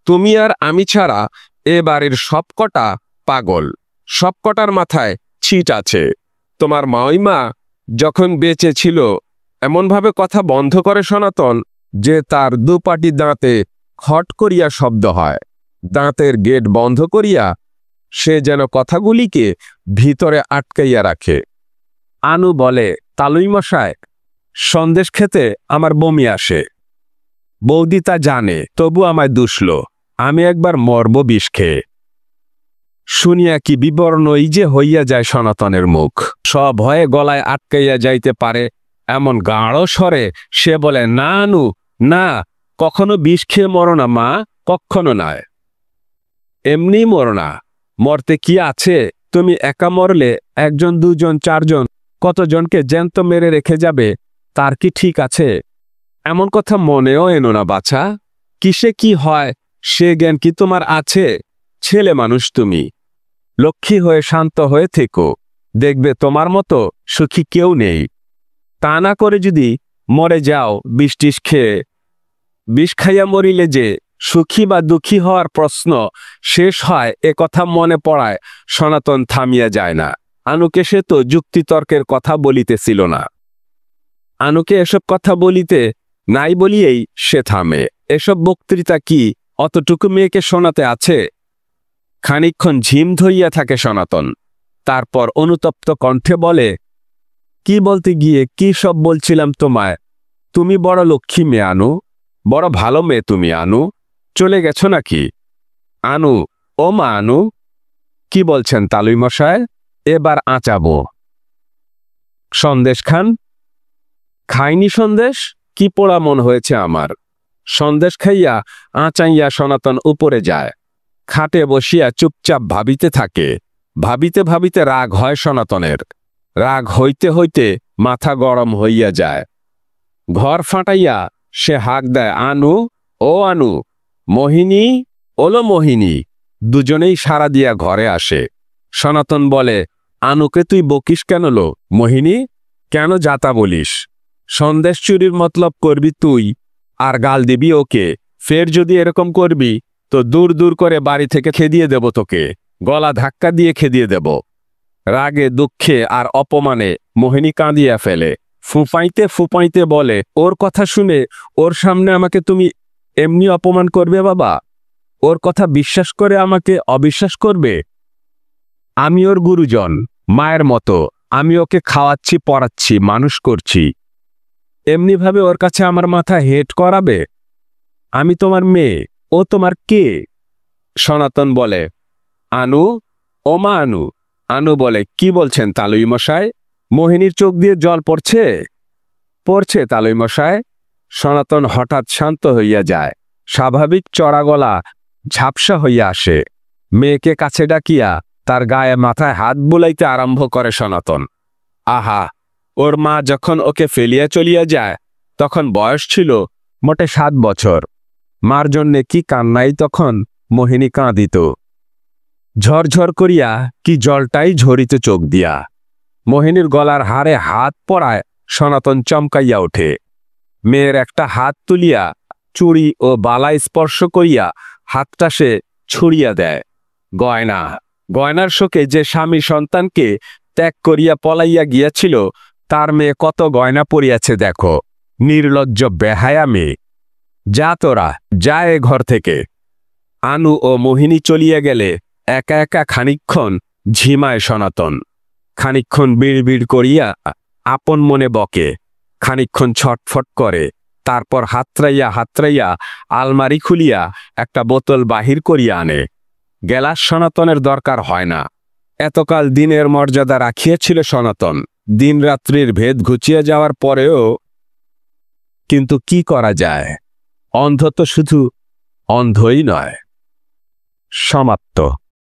তুমি আর আমি ছাড়া এ বাড়ির সবকটা পাগল, সবকটার মাথায় ছিট আছে। তোমার মাইমা যখন বেঁচে ছিল এমনভাবে কথা বন্ধ করে সনাতন যে তার 2 পাটি দাঁতে খট করিয়া শব্দ হয়। দাঁতের গেট বন্ধ করিয়া সে যেন কথাগুলিকে ভিতরে আটকাইয়া রাখে। আনু বলে, তালুই মশাই, সন্দেশ খেতে আমার বমি আসে। বৌদি তা জানে, তবু আমায় দুষল। আমি একবার মরব বিষ খেয়ে। শুনিয়া কি বিবর্ণই যে হইয়া যায় সনাতনের মুখ। সভয়ে গলায় আটকাইয়া যাইতে পারে এমন গাঢ় স্বরে সে বলে, না আনু, না, কখনো বিষ খেয়ে মরো না মা, কখনো নয়। এমনি মরো না। মরতে কি আছে? তুমি একা মরলে 1 জন 2 জন 4 জন কতজনকে জ্যান্ত মেরে রেখে যাবে, তার কি ঠিক আছে? এমন কথা মনেও এনো না বাছা। কিসে কি হয় সে জ্ঞান কি তোমার আছে? ছেলে মানুষ তুমি। লক্ষ্মী হয়ে শান্ত হয়ে থেকো, দেখবে তোমার মতো সুখী কেউ নেই। তা না করে যদি মরে যাও বিষ টিষ খেয়ে, বিষ খাইয়া মরিলে যে সুখী বা দুঃখী হওয়ার প্রশ্ন শেষ হয়, এ কথা মনে পড়ায় সনাতন থামিয়া যায় না। আনুকে সে তো যুক্তিতর্কের কথা বলিতেছিল না। আনুকে এসব কথা বলিতে নাই বলিয়েই সে থামে। এসব বক্তৃতা কি অতটুকু মেয়েকে শোনাতে আছে? খানিকক্ষণ ঝিম ধইয়া থাকে সনাতন, তারপর অনুতপ্ত কণ্ঠে বলে, কি বলতে গিয়ে কি সব বলছিলাম তোমায়। তুমি বড় লক্ষ্মী মেয়ে আনু, বড় ভালো মেয়ে তুমি আনু। চলে গেছো নাকি? আনু, ও মা আনু। কি বলছেন তালুই মশাই? এবার আঁচাবো। সন্দেশ খান? খাইনি সন্দেশ? কি পোড়া মন হয়েছে আমার। সন্দেশ খাইয়া আঁচাইয়া সনাতন উপরে যায়। খাটে বসিয়া চুপচাপ ভাবিতে থাকে। ভাবিতে ভাবিতে রাগ হয় সনাতনের। রাগ হইতে হইতে মাথা গরম হইয়া যায়। ঘর ফাটাইয়া সে হাঁক দেয়, আনু, ও আনু, মোহিনী, ওলো মোহিনী। দুজনেই সাড়া দিয়া ঘরে আসে। সনাতন বলে, আনুকে তুই বকিস কেন লো মোহিনী? কেন যাতা বলিস? সন্দেশ চুরির মতলব করবি তুই, আর গাল দিবি ওকে। ফের যদি এরকম করবি তো দূর দূর করে বাড়ি থেকে খেদিয়ে দেব তোকে। গলা ধাক্কা দিয়ে খেদিয়ে দেব। রাগে দুঃখে আর অপমানে মোহিনী কাঁদিয়া ফেলে। ফুঁপাইতে ফুঁপাইতে বলে, ওর কথা শুনে ওর সামনে আমাকে তুমি এমনি অপমান করবে বাবা? ওর কথা বিশ্বাস করে আমাকে অবিশ্বাস করবে? আমি ওর গুরুজন, মায়ের মতো। আমি ওকে খাওয়াচ্ছি, পড়াচ্ছি, মানুষ করছি। এমনিভাবে ওর কাছে আমার মাথা হেট করাবে? আমি তোমার মেয়ে, ও তোমার কে? সনাতন বলে, আনু, ও মা আনু। আনু বলে, কি বলছেন তালুই মশাই? মোহিনীর চোখ দিয়ে জল পড়ছে? পড়ছে তালুই মশাই। সনাতন হঠাৎ শান্ত হইয়া যায়। স্বাভাবিক চড়া গলা ঝাপসা হইয়া আসে। মেয়েকে কাছে ডাকিয়া তার গায়ে মাথায় হাত বুলাইতে আরম্ভ করে সনাতন। আহা, ওর মা যখন ওকে ফেলিয়া চলিয়া যায় তখন বয়স ছিল মোটে 7 বছর। মার জন্যে কি কান্নাই তখন মোহিনী কাঁদিত। ঝরঝর করিয়া কি জলটাই ঝরিত চোখ দিয়া। মোহিনীর গলার হাড়ে হাত পড়ায় সনাতন চমকাইয়া ওঠে। মেয়ের একটা হাত তুলিয়া চুড়ি ও বালাই স্পর্শ করিয়া হাতটা সে ছুড়িয়া দেয়। গয়না, গয়নার শোকে যে স্বামী সন্তানকে ত্যাগ করিয়া পলাইয়া গিয়াছিল তার মেয়ে কত গয়না পরিয়াছে দেখো। নির্লজ্জ বেহায়া মেয়ে। যা তোরা, যা এ ঘর থেকে। আনু ও মোহিনী চলিয়া গেলে একা একা খানিকক্ষণ ঝিমায় সনাতন। খানিকক্ষণ বিড়বিড় করিয়া আপন মনে বকে। খানিকক্ষণ ছটফট করে। তারপর হাতড়াইয়া হাতড়াইয়া আলমারি খুলিয়া একটা বোতল বাহির করিয়া আনে। গেলাস সনাতনের দরকার হয় না। এতকাল দিনের মর্যাদা রাখিয়াছিল সনাতন। দিন রাত্রির ভেদ ঘুচিয়া যাওয়ার পরেও। কিন্তু কি করা যায়? অন্ধ তো শুধু অন্ধই নয়। সমাপ্ত।